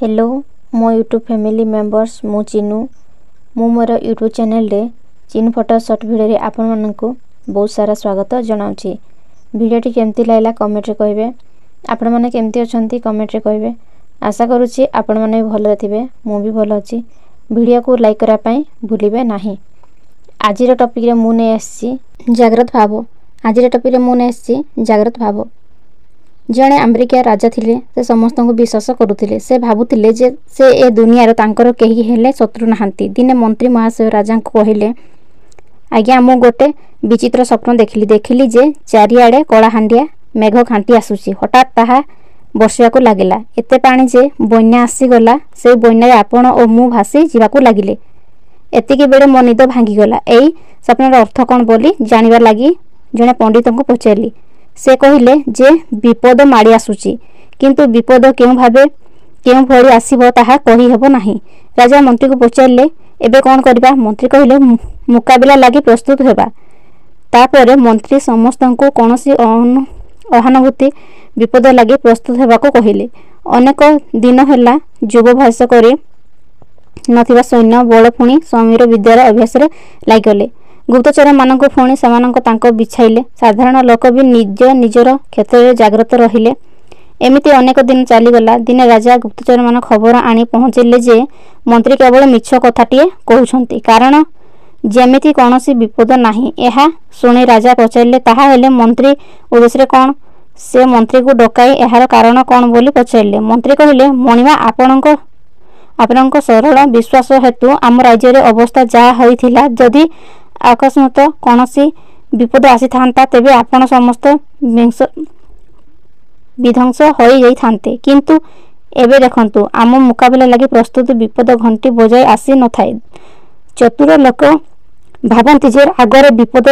Hello मो YouTube family members मु चिनू मु मोर यूट्यूब चैनल रे चिनू फोटो शॉर्ट वीडियो रे आपण मानकु बहुत सारा स्वागत जनाउछि। वीडियोटी केमती लागला कमेंट रे कहबे। आपण माने केमती अछंती कमेंट रे कहबे। आशा करूछि आपण माने भलो थिबे। मु भी भलो अछि। वीडियो को लाइक करा पई भूलिबे नाही। आज रो टॉपिक रे मु ने आछि जागृत भाव। आज रो टॉपिक रे मु ने आछि जागृत भाव। जणे अमेरिका राजा थिले से समस्त को विश्वास करुथिले। से भाबुथिले जे से ए दुनिया रो तांकर केही हेले शत्रु नाहंती। दिने मंत्री महाशय राजा को कहिले आज्ञा मु गोटे विचित्र स्वप्न देखिली जे चारिआडे कलाहांडिया मेघ घांटी आसुची। हठात ताहा बर्षिया को लागिला। एते पानी जे बन्या आसी गला। से बन्या रे आपण ओ मु भासी जीवा को लागिले। एतिके बेले मो निद भांगी गला। एई स्वप्नर अर्थ कोन बोली जानिबा लागि जणे पंडित को पचारली। से कहिले जे विपद माड़ी आसुची किंतु विपद केउ भाबे केउ भरी आसीबो ताहा कहि हेबो नाही। राजा मंत्री को पचारले एबे कोन करबा। मंत्री कहिले मुकाबिला लागि प्रस्तुत हेबा। तापरे मंत्री समस्त को कोनसी अहानुभूति विपद लागि प्रस्तुत हेबा को कहिले। अनेक दिन हैला जुब भाष करी नथिबा सैन्य बळ पुणी समीर विद्यार अभ्यास रे लागले। गुप्तचर मानक पुणी सेमानक तांको बिछाइले। साधारण लोक भी निज निजर क्षेत्र में जागृत रहिले। एमिति अनेक दिन चली गला। दिने राजा गुप्तचर मान खबर आनी पहुँचले जे मंत्री केवल मिछ कथाटिए कहउछंती कारण जेमिति कोनोसी विपद नाही। एहा सुनी राजा पचारले ताहा हेले मंत्री उद्देश्य कोन। से मंत्री को डकाई एहार कारण कोन बोली पचारले। मंत्री कहिले मणिमा आपनक सरल विश्वास हेतु आम राज्य रे अवस्था जा होइथिला। जदि अकस्मात कोनसी विपद आसी थांता तेबे आपण समस्त विध्वंस होई जाई थांते। किंतु एबे देखंतु आम मुकाबला लागि प्रस्तुत विपद घंटी बजाय आसी न थाए। चतुर लोक भाबंती जे आगरे विपद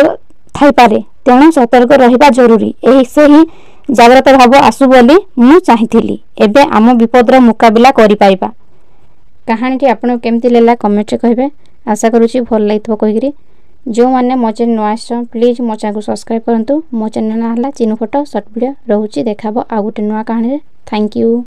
थाई पारे तेणु सतर्क रहिबा जरूरी। एही से ही जागृत भाव आसु बोली मु चाहिथिली। एबे आम विपद रो मुकाबला करि पाइबा। कहानी आपण केमती लेला कमेंट रे कहबे। आशा करूची भल लागिथबो कहिरी। जो माने मो चैनल नुआ आछन प्लीज मो चैनल को सब्सक्राइब करंतु। मो चैनल ना हला चिनू फोटो शॉर्ट वीडियो रहउची देखाबो आ गुटे नुआ कहानी रे। Thank you.